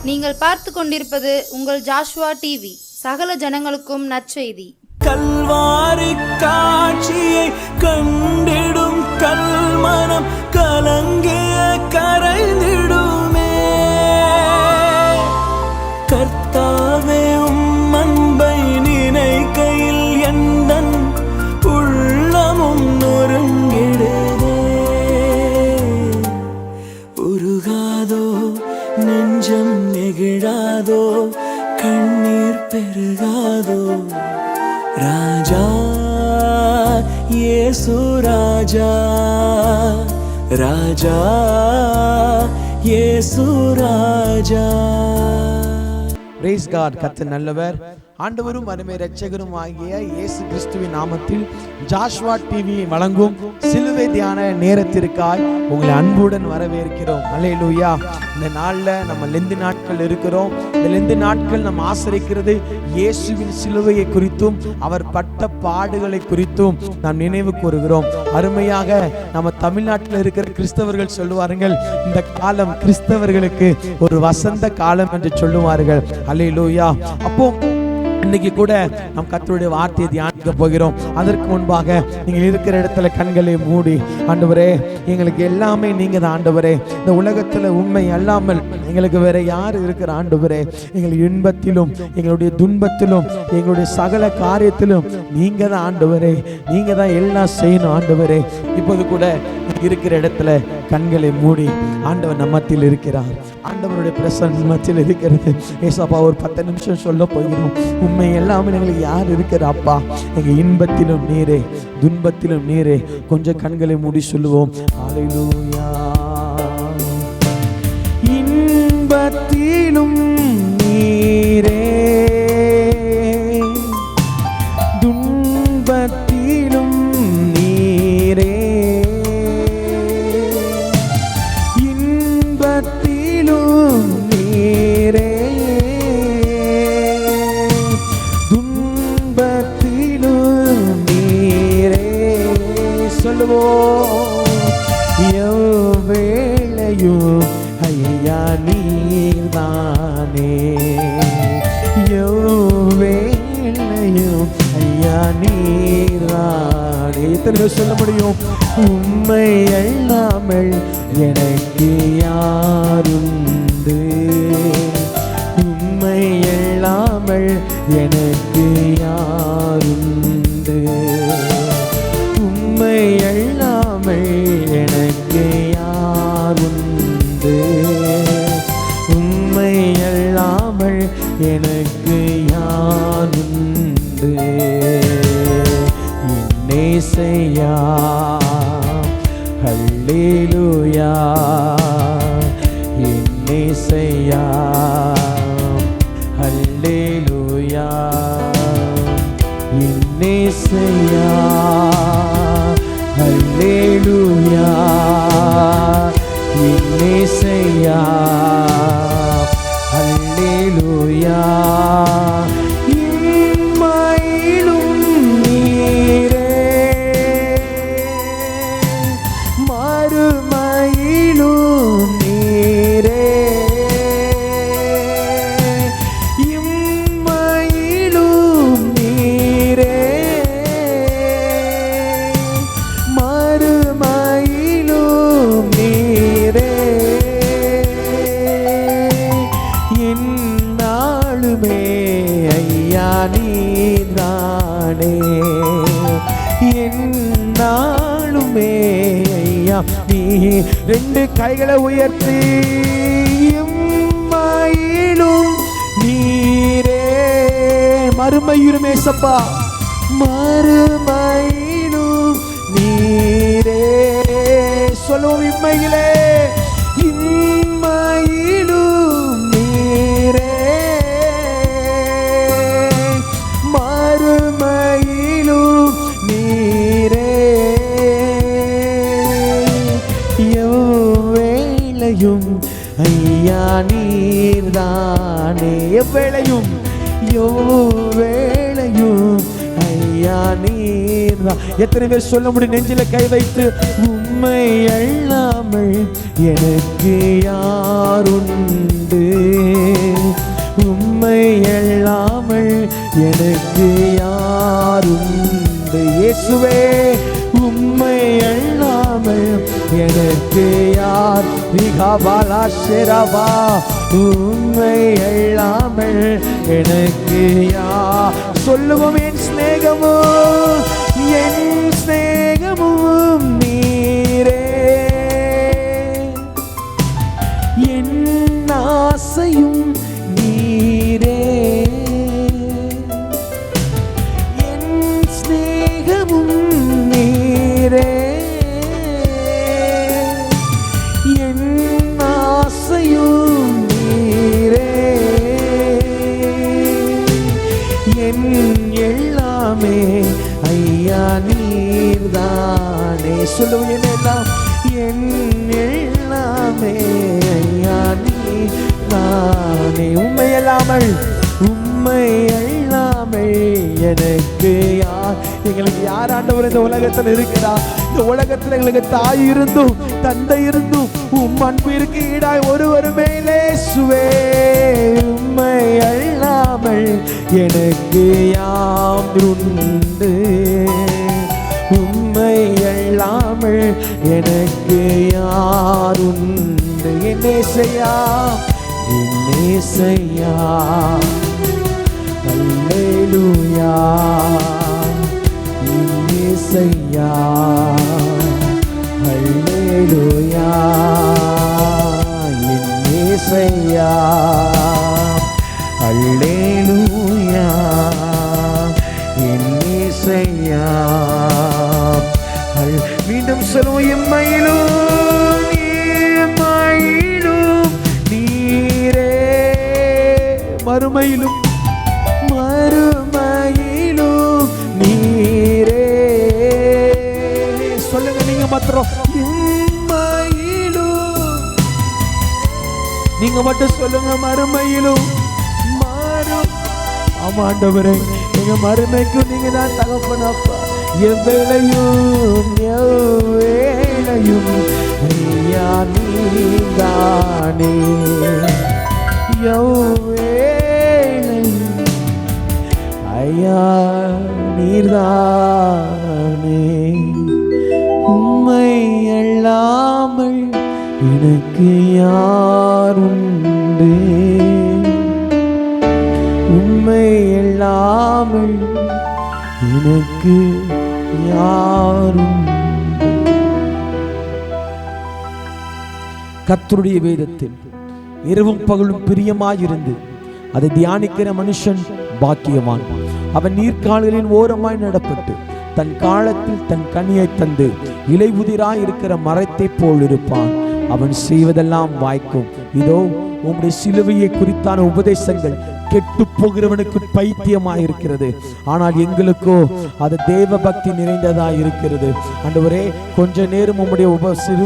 நீங்கள் பார்த்து கொண்டிருப்பது உங்கள் ஜாஷுவா டிவி. சகல ஜனங்களுக்கும் நற்செய்தி. கல்வாரி காட்சியை கண்டிடும் கல்மனம் கலங்கிய கரைந்திடுமே. கர்த்தாவே உம் அன்பை நினைக்கையில் எந்தன் உள்ளமும் நொறுங்கிடுதே. உருகாதோ நெஞ்சம் நெகிழாதோ கண்ணீர் பெருகாதோ. ராஜா இயேசு ராஜா, ராஜா இயேசு ராஜா. Price God. கர்த்தர் நல்லவர். ஆண்டவரும் அருமை இரட்சகரும் ஆகிய இயேசு கிறிஸ்துவின் நாமத்தில் ஜாஷுவா டிவி வழங்கும் சிலுவை தியான நேரத்திற்காய் உங்களை அன்புடன் வரவேற்கிறோம். அல்லேலூயா. இந்த நாளில் நம்ம லெந்து நாட்கள் இருக்கிறோம். இந்த லெந்து நாட்கள் நம்ம ஆசரிக்கிறது இயேசுவின் சிலுவையை குறித்தும் அவர் பட்ட பாடுகளை குறித்தும் நாம் நினைவு கூறுகிறோம். அருமையாக நம்ம தமிழ்நாட்டில் இருக்கிற கிறிஸ்தவர்கள் சொல்லுவார்கள், இந்த காலம் கிறிஸ்தவர்களுக்கு ஒரு வசந்த காலம் என்று சொல்லுவார்கள். அல்லேலூயா. அப்போ இன்னைக்கு கூட நாம் கர்த்தருடைய வார்த்தையை தியானிக்க போகிறோம். அதற்கு முன்பாக நீங்கள் இருக்கிற இடத்துல கண்களை மூடி, ஆண்டவரே எங்களுக்கு எல்லாமே நீங்க தான் ஆண்டவரே. இந்த உலகத்துல உண்மை அல்லாமல் எங்களுக்கு வேற யார் இருக்கிற ஆண்டவரே? எங்கள் இன்பத்திலும் எங்களுடைய துன்பத்திலும் எங்களுடைய சகல காரியத்திலும் நீங்க தான் ஆண்டவரே. நீங்க தான் எல்லாம் செய்யணும் ஆண்டவரே. இப்போது கூட இருக்கிற இடத்துல கண்களை மூடி, ஆண்டவர் நம்மத்தில் இருக்கிறார். ஆண்டவருடைய பிரசன்னம் மத்தியில் இருக்கிறது. ஏசப்பா ஒரு 10 நிமிஷம் சொல்ல போகிறோம். உண்மை எல்லாமே எங்களுக்கு யார் இருக்கிறாப்பா? எங்க இன்பத்திலும் நீரே, துன்பத்திலும் நீரே. கொஞ்சம் கண்களை மூடி சொல்லுவோம். ஹல்லேலூயா. இன்பத்திலும் நீரே, துன்பத்திலும் நீரே. இன்பத்திலும் நீரே, துன்பத்திலும் நீரே. சொல்லுவோம். எவ்வேளையும் ஐயா நீர்தானே, எவ்வேளையும் ஐயா நீர்தானே. எத்தனை பேர் சொல்ல முடியும்? உம்மை அல்லாமல் எனக்கு யாருண்டு, உம்மை அல்லாமல் எனக்கு யாருண்டு, உம்மை அல்லாமல் எனக்கு யாருண்டு, உம்மை அல்லாமல் எனக்கு யாருண்டு. இன்னேசையா ஹல்லேலூயா, இன்னேசையா ஹல்லேலூயா, இன்னேசையா ஹல்லேலூயா, இன்னேசையா ஹல்லேலூயா. இன்மையிலும் நீரே, மறுமையிலும் நீரே, இம்மையிலும் நீரே, மறுமையிலும் நீரே. என்னாலுமே ஐயா நீதானே, என்னாலுமே ஐயா நீ. 2 கைகளை உயர்த்தி, இம்மையிலும் நீரே, மறுமையிலும் ஏசப்பா, மறுமையிலும் நீரே. சொல்லுவோம். இம்மையிலே, இம்மையிலும் நீரே, மறுமையிலும் நீரே. எவ்வேளையும் ஐயா நீர்தானே, எவ்வேளையும் எவ்வேளையும் ஐயா நீர்தான். எத்தனை பேர் சொல்ல முடியும்? நெஞ்சில கை வைத்து, உம்மை அல்லாமல் எனக்கு யாருண்டு, எனக்கு யாருண்டு? இயேசுவே உம்மை அல்லாமல் எனக்கு யார்? விகாபாலா ஷெரவா உம்மை அல்லாமல் எனக்கு யார்? சொல்லுவோம் என் சிநேகமும் நீரே, என் ஆசையும் நீரே, என் சிநேகமும் நீரே, என் ஆசையும் நீரே, என் எல்லாமே ஐயா நீர்தானே. சொல்லுவோம் என் எல்லாம், என் எல்லாமே ஐயா நீர்தானே. உம்மை அல்லாமல் எனக்கு யார்? எங்களுக்கு யார் ஆண்டவர் இந்த உலகத்தில் இருக்கிறா? இந்த உலகத்தில் எங்களுக்கு தாய் இருந்தும் தந்தை இருந்தும் உம் அன்பிற்கு ஈடாய் ஒருவருமே இயேசுவே. உம்மை அல்லாமல் எனக்கு யார் உண்டு? உம்மை அல்லாமல் எனக்கு யார் உண்டு? என்னேசையா என்னேசையா அல்லேலூயா என்னேசையா அல்லேலூயா என்னேசையா அல்லேலூயா என்னேசையா. மீண்டும் சொல்லுவோம், எம்மையிலும் நீரே, மறுமையிலும் நீரே. சொல்லுங்க நீங்க மாத்திரம், நீங்க மட்டும் சொல்லுங்க, மறுமையிலும். ஆமா ஆண்டவரே, எங்க மறுமைக்கும் நீங்க தான் தகப்பனப்பா. எவ்வேளையும் ஐயா நீதானே, ஐயா நீர்தானே. உம்மை அல்லாமல் எனக்கு யாருண்டு? உம்மை அல்லாமல் எனக்கு யாருண்டு? கர்த்தருடைய வேதத்தில் இரவும் பகலும் பிரியமாயிருந்து அதை தியானிக்கிற மனுஷன் பாக்கியவான். அவன் நீர்க்கால்களின் ஓரமாய் நடப்பட்டு தன் காலத்தில் தன் கனியை தந்து இலையுதிராய் இருக்கிற மரத்தை போல் இருப்பான். அவன் செய்வதெல்லாம் வாய்க்கும். இதோ உம்முடைய சிலுவையை குறித்தான உபதேசங்கள் கெட்டு போகிறவனுக்கு பைத்தியமாயிருக்கிறது, ஆனால் எங்களுக்கோ அது தேவ பக்தி நிறைந்ததாய் இருக்கிறது. ஆண்டவரே, கொஞ்ச நேரம் உம்முடைய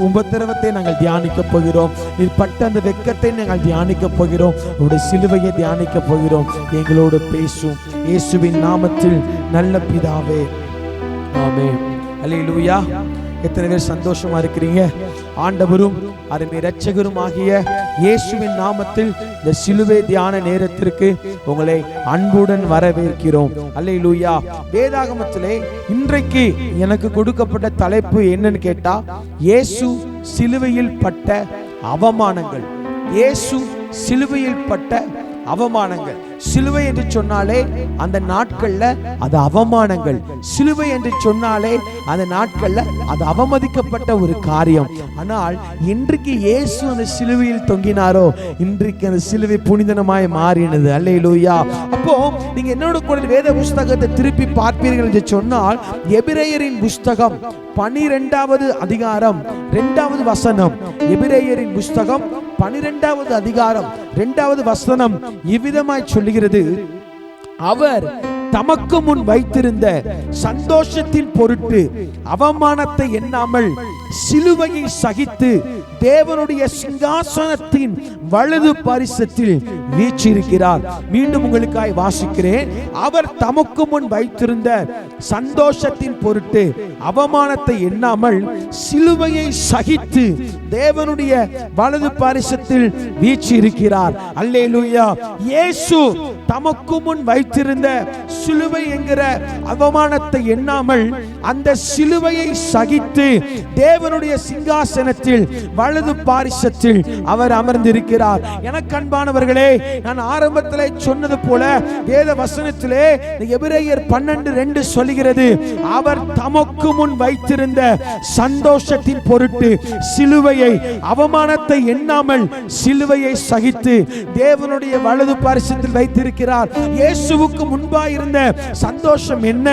உபத்திரவத்தை நாங்கள் தியானிக்க போகிறோம். நீர் பட்ட அந்த வெட்கத்தை நாங்கள் தியானிக்க போகிறோம். உம்முடைய சிலுவையை தியானிக்க போகிறோம். எங்களோடு பேசும் இயேசுவின் நாமத்தில் நல்ல பிதாவே, ஆமென். அல்லேலூயா. எத்தனை பேர் சந்தோஷமா இருக்கிறீங்க? ஆண்டவரும் அருமை இரட்சகரும் ஆகிய இயேசுவின் நாமத்தில் இந்த சிலுவை தியான நேரத்திற்கு உங்களை அன்புடன் வரவேற்கிறோம். அல்லேலூயா. வேதாகமத்திலே இன்றைக்கு எனக்கு கொடுக்கப்பட்ட தலைப்பு என்னன்னு கேட்டா, இயேசு சிலுவையில் பட்ட அவமானங்கள். இயேசு சிலுவையில் பட்ட அவமானங்கள். சிலுவை என்று சொன்னாலே அந்த நாட்கள்ல அது அவமானங்கள். சிலுவை என்று சொன்னாலே அந்த நாட்கள்ல அது அவமதிக்கப்பட்ட ஒரு காரியம். ஆனால் இன்றைக்கு இயேசு அந்த சிலுவையில் தொங்கினாரோ, இன்றைக்கு அந்த சிலுவை புனிதமாய் மாறினது. அல்லேலூயா. அப்போ நீங்க என்னோட கூட வேத புஸ்தகத்தை திருப்பி பார்ப்பீர்கள் என்று சொன்னால், எபிரேயரின் புஸ்தகம் 12வது அதிகாரம் 2வது வசனம். எபிரேயரின் புஸ்தகம் 12வது அதிகாரம் 2வது வசனம் இவ்விதமாய் சொல்லுகிறது, அவர் தமக்கு முன் வைத்திருந்த சந்தோஷத்தின் பொருட்டு அவமானத்தை எண்ணாமல் சிலுவையை சகித்து தேவனுடைய சிங்காசனத்தின் வலது பரிசத்தில் வீற்றிருக்கிறார். மீண்டும் உங்களுக்காய் வாசிக்கிறேன். அவர் தமக்கு முன் வைத்திருந்த சந்தோஷத்தின் பொருட்டு அவமானத்தை எண்ணாமல் சிலுவையை சகித்து தேவனுடைய வலது பரிசத்தில் வீற்றிருக்கிறார். அல்லேலூயா. இயேசு தமக்கு முன் வைத்திருந்த சிலுவை என்கிற அவமானத்தை எண்ணாமல் அந்த சிலுவையை சகித்து தேவனுடைய சிங்காசனத்தில் வலது பாரிசத்தில் அவர் அமர்ந்திருக்கிறார். எனக்கு அன்பானவர்களே, நான் ஆரம்பத்திலே சொன்னது போல வேத வசனத்திலே எபிரேயர் 12:2 சொல்கிறது, அவர் தமக்கு முன் வைத்திருந்த சந்தோஷத்தின் பொருட்டு சிலுவையை அவமானத்தை எண்ணாமல் சிலுவையை சகித்து தேவனுடைய வலது பாரிசத்தில் வைத்திருக்கிறார். இயேசுவுக்கு முன்பாக இருந்த சந்தோஷம் என்ன?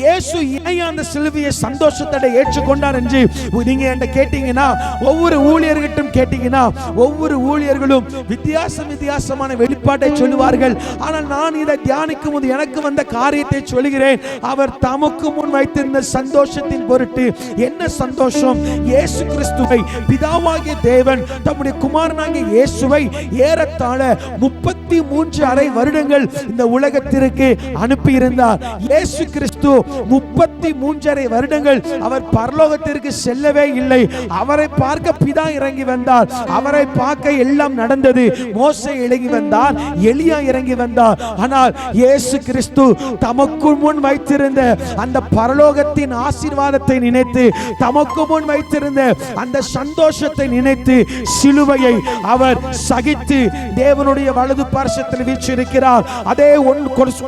இயேசு ஏன் அந்த சிலுவையை சந்தோஷத்தோட ஏற்றுக்கொண்டார் என்று நீங்க என்கிட்ட கேட்டீங்கன்னா, ஒவ்வொரு ஊழியர்கிட்டும் கேட்டீங்கன்னா, ஒவ்வொரு ஊழியர்களும் வித்தியாசமான வெளிப்பாட்டை சொல்லுவார்கள். ஆனால் நான் இதை தியானிக்கும் போது எனக்கு வந்த காரியத்தை சொல்கிறேன். அவர் தமக்கு முன் வைத்திருந்த சந்தோஷத்தின் பொருட்டு என்ன சந்தோஷம்? இயேசு கிறிஸ்துவை பிதாவாகிய தேவன் தம்முடைய குமாரனாகிய இயேசுவை ஏறத்தாழ 33.5 வருடங்கள் இந்த உலகத்திற்கு அனுப்பியிருந்தார். இயேசு கிறிஸ்து 33.5 வருடங்கள் அவர் பரலோகத்திற்கு செல்லவே இல்லை. அவரை பார்க்க பிதா இறங்கி வந்தார். அவரை பார்க்க எல்லாம் நடந்தது. மோசே இறங்கி வந்தார், எலியா இறங்கி வந்தார். ஆனால் இயேசு கிறிஸ்து தமக்கு முன் வைத்திருந்த அந்த பரலோகத்தின் ஆசீர்வாதத்தை நினைத்து, தமக்கு முன் வைத்திருந்த அந்த சந்தோஷத்தை நினைத்து சிலுவையை அவர் சகித்து தேவனுடைய வலது பார்சத்தில் வீற்றிருக்கிறார். அதே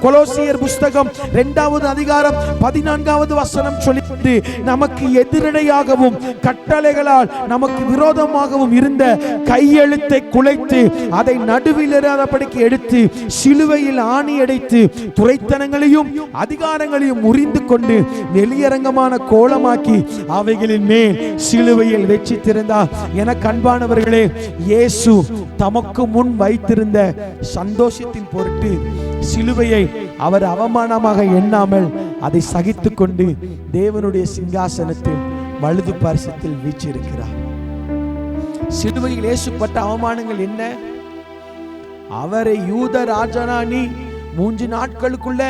கொலோசியர் புஸ்தகம் 2வது அதிகாரம் 14வது வசனம் சொல்கிறது, நமக்கு எதிரடையாகவும் கட்டளைகளால் நமக்கு விரோதமாகவும் இருந்த கையெழுத்தை குலைத்து அதை நடுவில் இராதபடிக்கு எடுத்து சிலுவையில் ஆணி அடைத்து துரைத்தனங்களையும் அதிகாரங்களையும் முறிந்து கொண்டு வெளியரங்கமான கோலமாக்கி அவைகளின் மேல் சிலுவையில் வெற்றித்திருந்தார். என அன்பானவர்களே, இயேசு தமக்கு முன் வைத்திருந்த சந்தோஷத்தின் பொருட்டு சிலுவையை அவர் அவமானமாக எண்ணாமல் அதை சகித்துக் கொண்டு தேவனுடைய சிங்காசனத்தில் வலது பாரிசத்தில் வீற்றிருக்கிறார். சிலுவையில் இயேசுப்பட்ட அவமானங்கள் என்ன? அவரை யூத ராஜானா நீ 3 நாட்களுக்குள்ள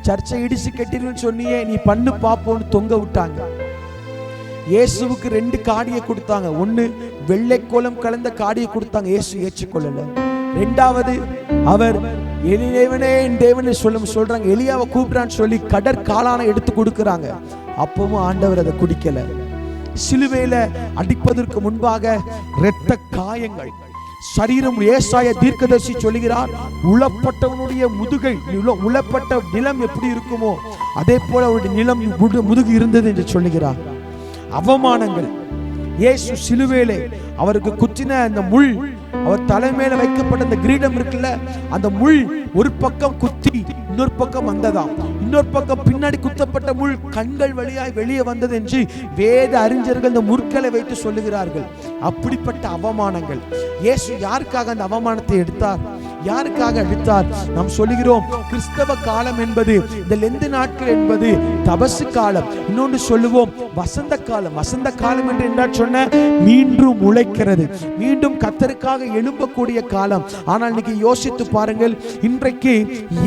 சர்ச்சை இடிச்சு கட்டிருன்னு சொன்னியே, நீ பண்ணு பாப்போன்னு தொங்க விட்டாங்க. இயேசுவுக்கு 2 காடியை கொடுத்தாங்க. ஒன்னு வெள்ளை கோலம் கலந்த காடியை கொடுத்தாங்க. இயேசு ஏற்றுக்கொள்ளல. 2வது அவர் எலியேவனே என் தேவனே சொல்றாங்க. எலியாவை கூப்பிடான்னு சொல்லி கடற்காலான எடுத்து கொடுக்கறாங்க. அப்பவும் ஆண்டவர் அதை குடிக்கல. சிலுவையில அடிப்பதற்கு முன்பாக இரத்த காயங்கள், சரீரம். ஏசாயா தீர்க்கதரிசி சொல்லுகிறார், உளப்பட்டவனுடைய முதுகை, உளப்பட்ட நிலம் எப்படி இருக்குமோ அதே போல அவருடைய நிலம் முதுகு இருந்தது என்று சொல்லுகிறார். அவமானங்கள். இயேசு சிலுவையிலே அவருக்கு குத்தின அந்த முள், அவர் தலைமையில வைக்கப்பட்ட அந்த கிரீடம் இருக்குல்ல, அந்த முள் ஒரு பக்கம் குத்தி இன்னொரு பக்கம் வந்ததாம். இன்னொரு பக்கம் பின்னாடி குத்தப்பட்ட முள் கண்கள் வழியாய் வெளியே வந்தது என்று வேத அறிஞர்கள் இந்த முற்களை வைத்து சொல்லுகிறார்கள். அப்படிப்பட்ட அவமானங்கள். இயேசு யாருக்காக அந்த அவமானத்தை எடுத்தார்? யாருக்காக எடுத்தார்? நாம் சொல்லுகிறோம், கிறிஸ்தவ காலம் என்பது, இந்த லெந்து நாட்கள் என்பது தபசு காலம். இன்னொன்று சொல்லுவோம் வசந்த காலம். வசந்த காலம் என்று என்ன சொன்ன? மீண்டும் உழைக்கிறது, மீண்டும் கர்த்தருக்காக எழும்பக்கூடிய காலம். ஆனால் இன்னைக்கு யோசித்து பாருங்கள், இன்றைக்கு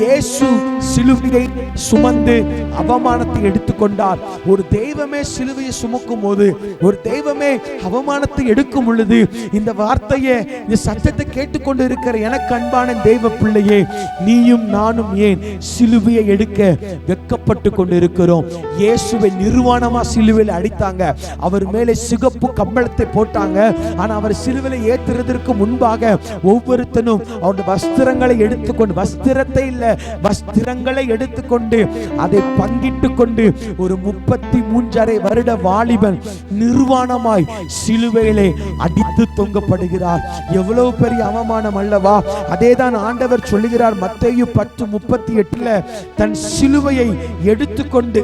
இயேசு சிலுவையை சுமந்து அவமானத்தை எடுத்துக்கொண்டார். ஒரு தெய்வமே சிலுவையை சுமக்கும் போது, ஒரு தெய்வமே அவமானத்தை எடுக்கும் பொழுது, இந்த வார்த்தையை, இந்த சத்தத்தை கேட்டுக்கொண்டு இருக்கிற எனக்கு அன்பான தெய்வ பிள்ளையே, நீயும் நானும் ஏன் சிலுவையை எடுக்க வெட்கப்பட்டு கொண்டு இருக்கிறோம்? இயேசுவை நிர்வாணமா சிலுவையில் அடித்தாங்க. அவர் மேலே சிகப்பு கம்பளத்தை போட்டாங்க. ஆனா அவர் சிலுவையில் ஏற்றுறதற்கு முன்பாக ஒவ்வொருத்தனும் அவருடைய வஸ்திரங்களை எடுத்துக்கொண்டு, வஸ்திரத்தை இல்ல வஸ்திரங்களை எடுத்துக்கொண்டு அதை பங்கிட்டு கொண்டு ஒரு 33.5 வருட வாலிபன் நிர்வாணமாய் சிலுவையிலே அடித்து தொங்கப்படுகிறார். எவ்வளவு பெரிய அவமானம் அல்லவா? அதேதான் ஆண்டவர் சொல்லுகிறார் மத்தேயு 10:38 தன் சிலுவையை எடுத்துக்கொண்டு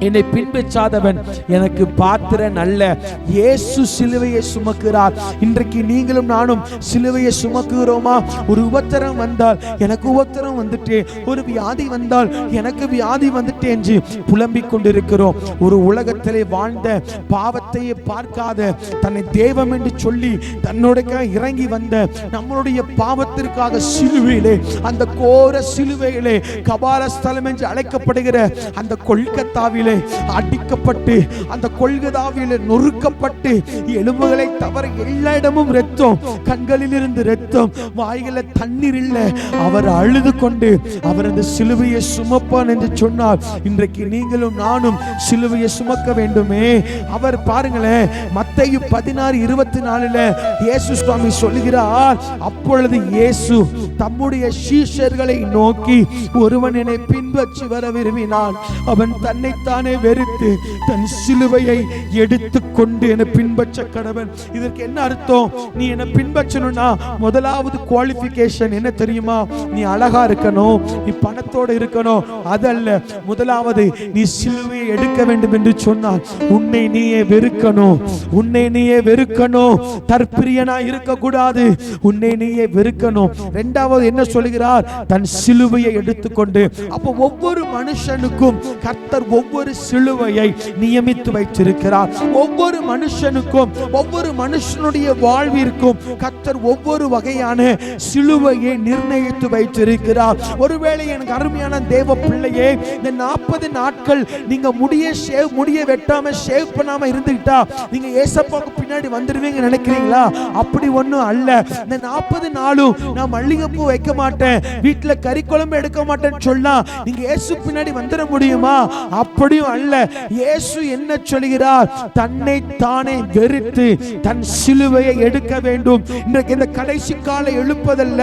என்னை பின்பற்றாதவன் எனக்கு பாத்திரன் அல்ல. இயேசு சிலுவையை சுமக்கிறார். இன்றைக்கு நீங்களும் நானும் சிலுவையை சுமக்குகிறோமா? ஒரு உபத்திரம் வந்தால் எனக்கு உபத்திரம் வந்துட்டே, ஒரு வியாதி வந்தால் எனக்கு வியாதி வந்துட்டே என்று புலம்பிக் கொண்டிருக்கிறோம். ஒரு உலகத்திலே வாழ்ந்த பாவத்தையே பார்க்காத, தன்னை தெய்வம் என்று சொல்லி தன்னோட இறங்கி வந்த நம்மளுடைய பாவத்திற்காக சிலுவையிலே, அந்த கோர சிலுவையிலே, கபாலஸ்தலம் என்று அழைக்கப்படுகிற அந்த கொல்கத்தாவில் அடிக்கப்பட்டு, அந்த கொல்கதாவிலே நொறுக்கப்பட்டு, எலும்புகளை தவிர எல்லா இடமும் இரத்தம், கண்களில் இருந்து இரத்தம், வாய்கள தண்ணீர் இல்ல. அவர் அழுது கொண்டு அவர் அந்த சிலுவையை சுமப்பான் என்று சொன்னார். இன்றைக்கு நீங்களும் நானும் சிலுவையை சுமக்க வேண்டுமே. அவர் பாருங்களேன், மத்தேயு 16:24 இயேசு சுவாமி சொல்லுகிறார், அப்பொழுது இயேசு தம்முடைய சீஷர்களை நோக்கி, ஒருவன் என்னை பின்பற்றி வர விரும்பினான் அவன் தன்னைத்தானே வெறுத்து தன் சிலுவையை எடுத்துக்கொண்டு என்னை பின்பற்ற கடவன். இதற்கு என்ன அர்த்தம்? நீ என்னை பின்பற்றணும்னா முதலாவது குவாலிஃபிகேஷன் என்ன தெரியுமா? நீ அழகா இருக்கணும், நீ பணத்தோட இருக்கணும், அதல்ல. முதலாவது நீ சிலுவையை எடுக்க வேண்டும் என்று சொன்னால் உன்னை நீயே வெறுக்கணும். உன்னை நீயே வெறுக்கணும். தற்பிரியனா இருக்க கூடாது. உன்னை நீயே வெறுக்கணும். இரண்டாவது என்ன சொல்கிறார்? தன் சிலுவையை எடுத்துக்கொண்டு. அப்போ ஒவ்வொரு மனுஷனுக்கும் கர்த்தர் ஒவ்வொரு சிலுவையை நியமித்து வைத்திருக்கிறார். ஒவ்வொரு மனுஷனுக்கும், ஒவ்வொரு மனுஷனுடைய வாழ்விற்கும் கர்த்தர் ஒவ்வொரு வகையான சிலுவையை நிர்ணயித்து வைத்திருக்கிறார். ஒருவேளை எனக்கு அருமையான தேவ பிள்ளையே, இந்த 40 நாட்கள் நீங்க முடிய வெட்டாம ஷேவ் பண்ணாம இருந்துட்டா நீங்க ஏசப்பாக்கு பின்னாடி வந்துருவீங்க நினைக்கிறீங்களா? அப்படி ஒண்ணும் அல்ல. இந்த 40 நாளும் நான் மல்லிகைப்பூ வைக்க மாட்டேன், வீட்டுல கறி குழம்பு எடுக்க மாட்டேன்னு சொன்னா நீங்க இயேசு பின்னாடி வந்துட முடியுமா? அப்படியும் அல்ல. இயேசு என்ன சொல்கிறார்? தன்னை தானே வெறுத்து தன் சிலுவையை எடுக்க வேண்டும். இன்றைக்கு இந்த கடைசி கால எழுப்பதல்ல,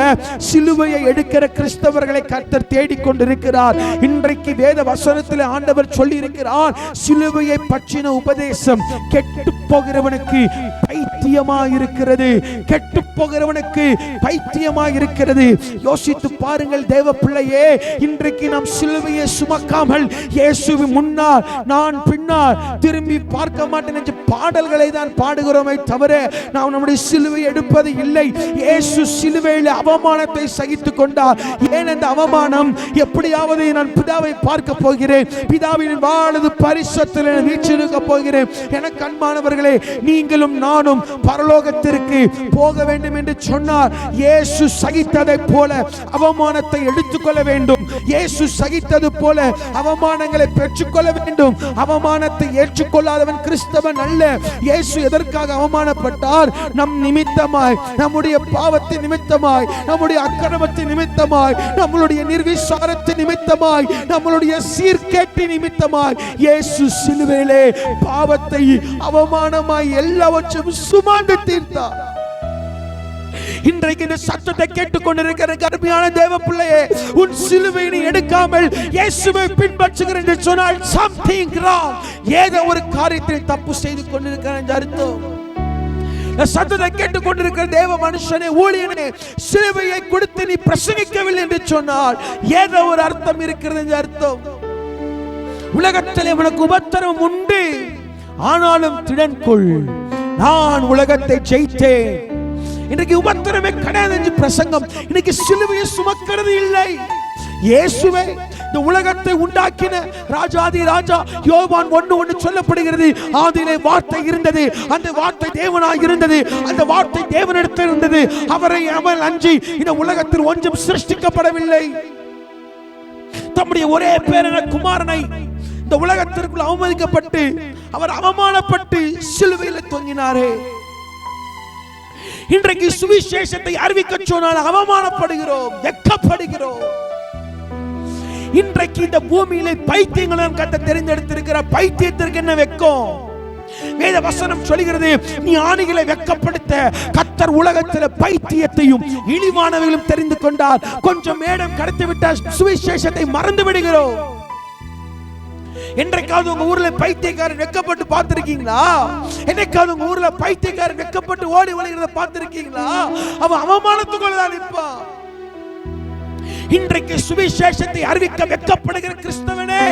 சிலுவையை எடுக்கிற கிறிஸ்தவர்களை கர்த்தர் தேடிக்கொண்டிருக்கிறார். இன்றைக்கு வேத வசனத்தில் ஆண்டவர் சொல்லி இருக்கிறார், சிலுவையை பற்றின உபதேசம் கெட்டு போகிறவனுக்கு பைத்தியமாயிருக்கிறது. கெட்டு போகிறவனுக்கு பைத்தியமாயிருக்கிறது. யோசித்து பாருங்கள் தேவ பிள்ளையே, இன்றைக்கு நாம் சிலுவையை சுமக்காமல் இயேசுவின் முன்னால் நான் பின்னால் திரும்பி பார்க்க மாட்டேன் என்று பாடல்களை தான் பாடுகிறோமே தவிர நாம் நம்முடைய சிலுவை எடுப்பது இல்லை. இயேசு சிலுவையில் அவமானத்தை சகித்துக் கொண்டார். ஏன் அந்த அவமானம்? எப்படியாவது நான் பிதாவை பார்க்க போகிறேன், பிதாவின் வாழது பரிசுத்தத்தில் வீற்றிருக்க போகிறேன். என கண்மானவர்களே, நீங்களும் நானும் பரலோகத்திற்கு போக வேண்டும் என்று சொன்னார். இயேசு சகித்ததை போல அவமானத்தை எடுத்துக்கொள்ள வேண்டும். இயேசு சகித்தது போல அவமானங்களை பெற்றுக்கொள்ள வேண்டும். அவமானத்தை ஏற்றுக்கொள்ளாதவன் கிறிஸ்தவன் அல்ல. இயேசு எதற்காக அவமானப்பட்டார்? நம் நிமித்தமாய், நம்முடைய பாவத்தின் நிமித்தமாய், நம்முடைய அக்கிரமத்தின் நிமித்தமாய், நம்மளுடைய நிர்விசாரத்தின் நிமித்தமாய், நம்மளுடைய சீர்கேட்டின் நிமித்தமாய் இயேசு சிலுவையிலே பாவத்தை, அவமானமாய் எல்லாவற்றையும் சுமந்து தீர்த்தார். இன்றைக்கு இந்த சத்தத்தை கேட்டுக்கொண்டிருக்கிற கருமையான தேவ பிள்ளையே, உன் சிலுவையை எடுக்காமல் இயேசுவை பின்பற்றுகிற என்று சொன்னால் something wrong, ஏதோ ஒரு காரியத்தை தப்பு செய்து கொண்டிருக்கிற என்று அர்த்தம். சத்தத்தை கேட்டுக்கொண்டிருக்கிற தேவ மனுஷனே, ஊழியனே, சிலுவையை கொடுத்து நீ பிரசங்கிக்கவில்லை என்று சொன்னால் ஏதோ ஒரு அர்த்தம் இருக்கிறது என்று அர்த்தம். உலகத்தில் உனக்கு உபத்திரம் உண்டு, ஆனாலும் திடன் கொள், நான் உலகத்தை ஜெயித்தேன். இன்னைக்கு உபத்திரமே கிடையாது என்று பிரசங்கம். இன்னைக்கு சிலுவையை சுமக்கிறது இல்லை. இயேசுவே இந்த உலகத்தை உண்டாக்கின ராஜாதி ராஜா. யோவான் 1:1 சொல்லப்படுகிறது, ஆதியிலே வார்த்தை இருந்தது, அந்த வார்த்தை தேவனாய் இருந்தது, அந்த வார்த்தை தேவனிடத்தில் இருந்தது, அவரை அவன் அஞ்சி இந்த உலகத்தில் ஒன்றும் சிருஷ்டிக்கப்படவில்லை. தம்முடைய ஒரே பேரான குமாரனை இந்த உலகத்திற்குள் அவமதிக்கப்பட்டு அவர் அவமானப்பட்டு சிலுவையில் தொங்கினாரே. இன்றைக்கு சுவிசேஷத்தை அறிவிக்க சொன்னால் அவமானப்படுகிறோம், வெட்கப்படுகிறோம். இன்றைக்கு இந்த பூமியிலே பைத்தியங்களும் கத்த தெரிந்தெடுத்திருக்கிற பைத்தியத்திற்கு என்ன வெட்கம்? வேத வசனம் சொல்கிறது, நீ ஆணிகளை வெட்கப்படுத்த கர்த்தர் உலகத்தில் பைத்தியத்தையும் இழிவானவைகளும் தெரிந்து கொண்டார். கொஞ்சம் மேடம் கடத்தி விட்ட சுவிசேஷத்தை மறந்து விடுகிறோம். என்றைக்காவது உங்க ஊர்ல பைத்தியக்காரன் வெட்கப்பட்டு பார்த்திருக்கீங்களா? என்னைக்காவது உங்க ஊர்ல பைத்தியக்காரன் வெட்கப்பட்டு ஓடி ஒளிகிறத பார்த்திருக்கீங்களா? அவன் அவமானத்துக்குள்ள தான் நிற்பான். இன்றைக்கு சுவிசேஷத்தை அறிவிக்க வெட்கப்படுகிற கிறிஸ்தவனே,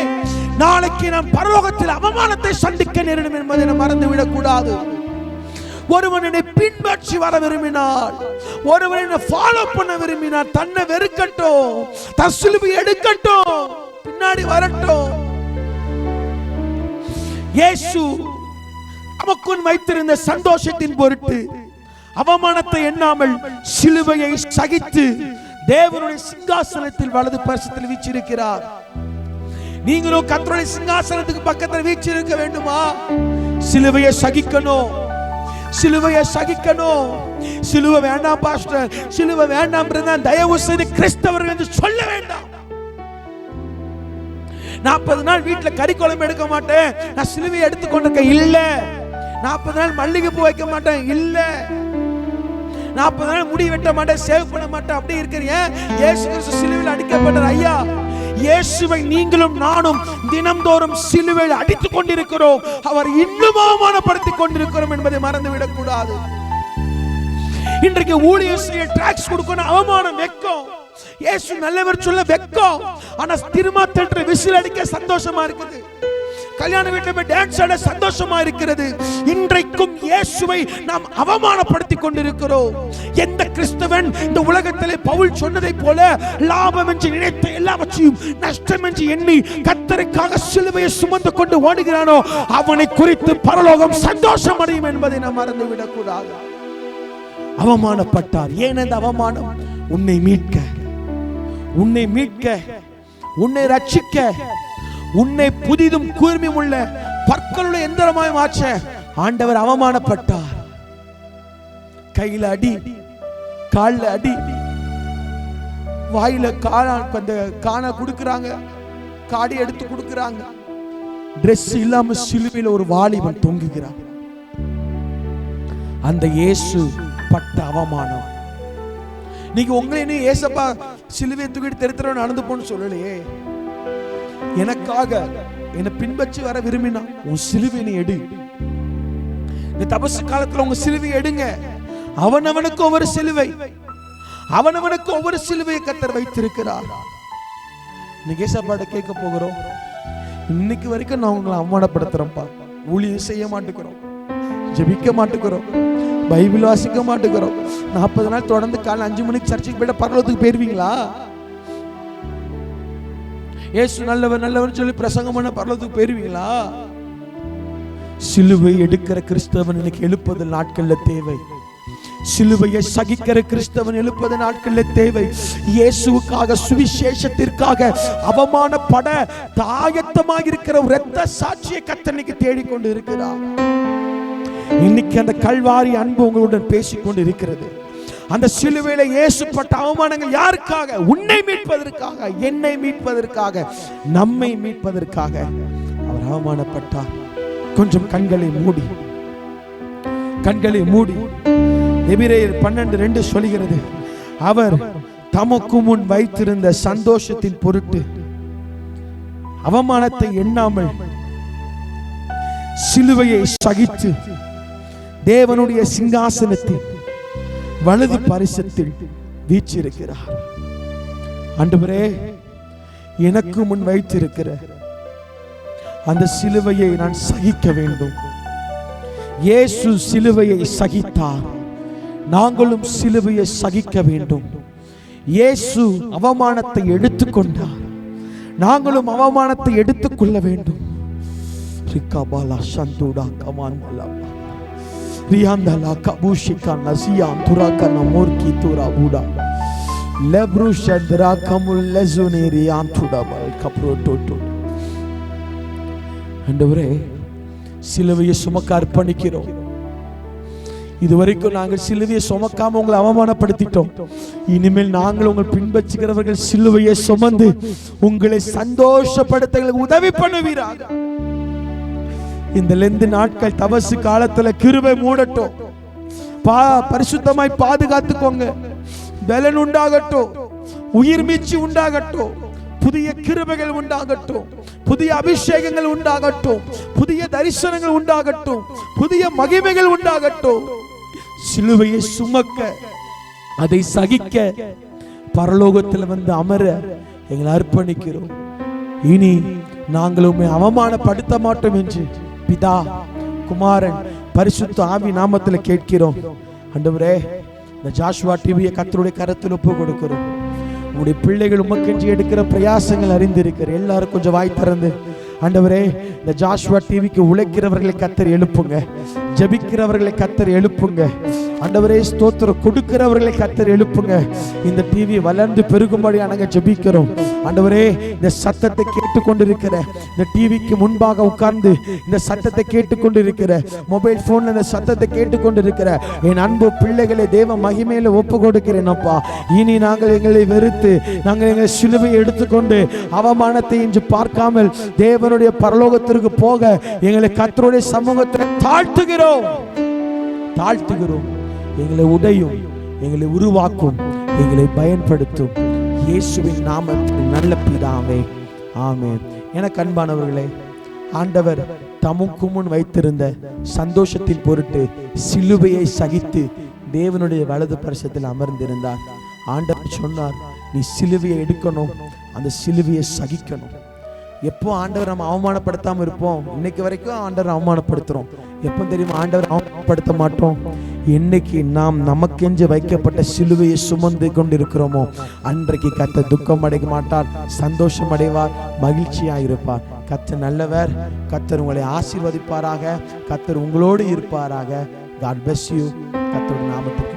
நாளைக்கு நாம் பரலோகத்தில் அவமானத்தை சந்திக்க நேரிடும் என்பதை நாம் மறந்துவிடக் கூடாது. ஒருவனை பின்பற்றி வர விரும்பினார், ஒருவனை ஃபாலோ பண்ண விரும்பினார், தன்னை வெறுக்கட்டும், தன் சிலுவை எடுக்கட்டும், பின்னாடி வரட்டும். இயேசு நமக்குன் வைத்திருந்த சந்தோஷத்தின் பொருட்டு அவமானத்தை எண்ணாமல் சிலுவையை சகித்து தேவனுடைய சிங்காசனத்தில் வலது பரிசத்தில் வீற்றிருக்கிறார். நீங்களும் கர்த்தருடைய சிங்காசனத்துக்கு பக்கத்தில் வீற்றிருக்க வேண்டுமா? சிலுவையை சகிக்கணும், சிலுவையை சகிக்கணும். சிலுவை வேண்டாம் பாஸ்டர், சிலுவை வேண்டாம் பிரதர், தயவு செய்து கிறிஸ்தவர்கள் என்று சொல்ல வேண்டாம். 40 நாள் வீட்டுல கறி குழம்பு எடுக்க மாட்டேன், நான் சிலுவையை எடுத்துக்கொண்டிருக்க இல்ல. 40 நாள் மல்லிகை பூ வைக்க மாட்டேன் இல்ல. 40 நாள் முடி வெட்ட மாட்டேன், சேவ் பண்ண மாட்டேன், அப்படி இருக்கிறீங்க. இயேசு கிறிஸ்து சிலுவையில் அடிக்கப்பட்டார். ஐயா, இயேசுவை நீங்களும் நானும் தினம்தோறும் சிலுவையில் அடித்துக் கொண்டிருக்கிறோம். அவர் இன்னும் அவமானப்படுத்திக் கொண்டிருக்கிறோம் என்பதை மறந்துவிடக் கூடாது. இன்றைக்கு ஊழியர் செய்ய டாக்ஸ் கொடுக்கணும், அவமானம், வெக்கம். இயேசு நல்லவர் சொல்ல வெக்கம். ஆனா திரும்ப தட்டுற விசில் அடிக்க சந்தோஷமா இருக்குது. கல்யாண வீட்டில் போய் டான்ஸ் ஆட சந்தோஷமா இருக்கிறது. இன்றைக்கும் இயேசுவை நாம் அவமானப்படுத்திக் கொண்டிருக்கிறோம். எந்த கிறிஸ்தவன் இந்த உலகத்திலே பவுல் சொன்னதை போல லாபம் என்று நினைத்த எல்லாவற்றையும் நஷ்டம் என்று எண்ணி கர்த்தருக்காக சிலுவையை சுமந்து கொண்டு ஓடுகிறானோ அவனை குறித்து பரலோகம் சந்தோஷம் அடையும் என்பதை நாம் மறந்துவிடக் கூடாது. அவமானப்பட்டார். ஏன் அந்த அவமானம்? உன்னை மீட்க, உன்னை மீட்க, உன்னை ரட்சிக்க, உன்னை புதிதும் கூர்மையும் உள்ள பற்களுடைய எந்திரமாய் மாற்ற ஆண்டவர் அவமானப்பட்டார். கையில அடி, கால்ல அடி, வாயில காண கொடுக்கறாங்க, காடி எடுத்து கொடுக்கறாங்க. Dress இல்லாம சிலுவையில் ஒரு வாலிபன் தொங்குகிறான். அந்த இயேசு பட்ட அவமானம். நீங்க உங்களை நீ ஏசப்பா சிலுவையை தூக்கிட்டு தெருத்தர நடந்து போன்னு சொல்லலையே. எனக்காக என்னை பின்பற்றி வர விரும்பினா உன் சிலுவை நீ எடு. இந்த தபசு காலத்துல உங்க சிலுவை எடுங்க. அவனவனுக்கு ஒவ்வொரு சிலுவை, அவனவனுக்கு ஒவ்வொரு சிலுவையை கர்த்தர் வைத்திருக்கிறார். இன்னைக்கு ஏசப்பாட்ட கேட்க போகிறோம். இன்னைக்கு வரைக்கும் நான் உங்களை அவமானப்படுத்துறேன்ப்பா, ஊழியம் செய்ய மாட்டேங்கிறோம், ஜெபிக்க மாட்டேங்கிறோம், பைபிள் வாசிக்க மாட்டேங்கிறோம், 40 நாள் தொடர்ந்து காலை 5 மணிக்கு சர்ச்சுக்கு போயிட்டு பரலோகத்துக்கு போயிருவீங்களா? இயேசு நல்லவர் நல்லவர் சொல்லி பிரசங்கம் பண்ண பரலோகத்துக்கு போயிருவீங்களா? சிலுவை எடுக்கிற கிறிஸ்தவன் இன்னைக்கு 70 நாட்கள்ல தேவை. சிலுவையை சகிக்கிற கிறிஸ்தவன் 70 நாட்கள்ல தேவை. இயேசுவுக்காக, சுவிசேஷத்திற்காக அவமானப்பட ஆயத்தமாக இருக்கிற ஒரு இரத்த சாட்சியை கர்த்தர் இன்னைக்கு தேடிக்கொண்டு இருக்கிறார். இன்னைக்கு அந்த கல்வாரி அன்பு உங்களுடன் பேசிக்கொண்டு இருக்கிறது. அந்த சிலுவையில இயேசு பட்ட அவமானங்கள் யாருக்காக? உன்னை மீட்பதற்காக, என்னை மீட்பதற்காக, நம்மை மீட்பதற்காக அவர் அவமானப்பட்டார். கொஞ்சம் கண்களை மூடி, கண்களை மூடி. எபிரேயர் 12:2 சொல்கிறது, அவர் தமக்கு முன் வைத்திருந்த சந்தோஷத்தின் பொருட்டு அவமானத்தை எண்ணாமல் சிலுவையை சகித்து தேவனுடைய சிங்காசனத்தில் வலது பரிசத்தில் வீற்றிருக்கிறார். ஆண்டவரே, எனக்கு முன் வைத்திருக்கிற அந்த சிலுவையை நான் சகிக்க வேண்டும். இயேசு சிலுவையை சகித்தார், நாங்களும் சிலுவையை சகிக்க வேண்டும். இயேசு அவமானத்தை எடுத்துக்கொண்டார், நாங்களும் அவமானத்தை எடுத்துக்கொள்ள வேண்டும். ரிகாபாலா சந்துடா கமான்லா ரியாந்தலா கபூஷிகா நசியா துராக நமோர்கி துராபுடா லெப்ருஷத்ரா கமுல் லெசுனி ரியாந்துடாபல் கப்ரோட்டோட்டோ. ஆண்டவரே, சிலுவையை சுமக்க அர்ப்பணிக்கிறோம். இதுவரைக்கும் நாங்கள் சிலுவையை சுமக்காம உங்களை அவமானப்படுத்திட்டோம். இனிமேல் நாங்கள் உங்கள் பின்பற்றுகிறவர்கள் சிலுவையை சுமந்து உங்களை சந்தோஷப்படுத்த உதவி பண்ணுவீராக. இந்த லெந்து நாட்கள் தபசு காலத்துல கிருபை மூடட்டும். பரிசுத்தமாய் பாதுகாத்துக்கோங்க. பலன் உண்டாகட்டும், உயிர் மீட்சி உண்டாகட்டும், புதிய கிருபைகள் உண்டாகட்டும், புதிய அபிஷேகங்கள் உண்டாகட்டும், புதிய தரிசனங்கள் உண்டாகட்டும், புதிய மகிமைகள் உண்டாகட்டும். சிலுவையை சுமக்க, அதை சகிக்க, பரலோகத்தில் வந்து அமர எங்களை அர்ப்பணிக்கிறோம். இனி நாங்கள் உம்மை அவமானப்படுத்த மாட்டோம் என்று பிதா, குமாரன், பரிசுத்த ஆவி நாமத்தில் கேட்கிறோம். ஆண்டவரே, இந்த ஜாஷுவா டிவியை கர்த்தருடைய கரத்தில் ஒப்பு கொடுக்கிறோம். உங்களுடைய பிள்ளைகள் உமக்கென்று எடுக்கிற பிரயாசங்கள் அறிந்திருக்கிற எல்லாரும் கொஞ்சம் வாய் திறந்து, ஆண்டவரே, இந்த ஜாஷுவா டிவிக்கு உழைக்கிறவர்களை கர்த்தர் எழுப்புங்க, ஜெபிக்கிறவர்களை கர்த்தர் எழுப்புங்க. ஆண்டவரே ஸ்தோத்திரம், கொடுக்கிறவர்களை கர்த்தர் எழுப்புங்க. இந்த டிவி வளர்ந்து பெருகும்படியா நாங்கள் ஜெபிக்கிறோம். ஆண்டவரே, இந்த சத்தத்தை கேட்டுக்கொண்டிருக்கிற, இந்த டிவிக்கு முன்பாக உட்கார்ந்து இந்த சத்தத்தை கேட்டுக்கொண்டிருக்கிற, மொபைல் போன்ல இந்த சத்தத்தை கேட்டுக்கொண்டிருக்கிற என் அன்பு பிள்ளைகளை தேவ மகிமையில ஒப்பு கொடுக்கிறேன். அப்பா, இனி நாங்கள் எங்களை வெறுத்து, நாங்கள் எங்கள் சிலுவையை எடுத்துக்கொண்டு அவமானத்தை இன்று பார்க்காமல் தேவனுடைய பரலோகத்திற்கு போக எங்களை கர்த்தருடைய சமூகத்தில் தாழ்த்துகிறோம். எங்களை உடையும், எங்களை உருவாக்கும், எங்களை பயன்படுத்தும் இயேசுவின் நாமத்தில் நல்ல பிதாவே, ஆமென். எனக்கு அன்பானவர்களே, ஆண்டவர் தமக்கு முன் வைத்திருந்த சந்தோஷத்தின் பொருட்டு சிலுவையை சகித்து தேவனுடைய வலது பரிசத்தில் அமர்ந்திருந்தார். ஆண்டவர் சொன்னார், நீ சிலுவையை எடுக்கணும், அந்த சிலுவையை சகிக்கணும். எப்போ ஆண்டவர் நம்ம அவமானப்படுத்தாம இருப்போம்? இன்னைக்கு வரைக்கும் ஆண்டவர் அவமானப்படுத்துறோம். எப்போ தெரியுமா ஆண்டவர் அவமானப்படுத்த மாட்டோம்? என்னைக்கு நாம் நமக்கென்று வைக்கப்பட்ட சிலுவையை சுமந்து கொண்டிருக்கிறோமோ அன்றைக்கு கர்த்தர் துக்கம் அடைய மாட்டார், சந்தோஷம் அடைவார், மகிழ்ச்சியாக இருப்பார். கர்த்தர் நல்லவர். கர்த்தர் உங்களை ஆசீர்வதிப்பாராக. கர்த்தர் உங்களோடு இருப்பாராக. God bless you. கர்த்தருடைய நாமத்தில்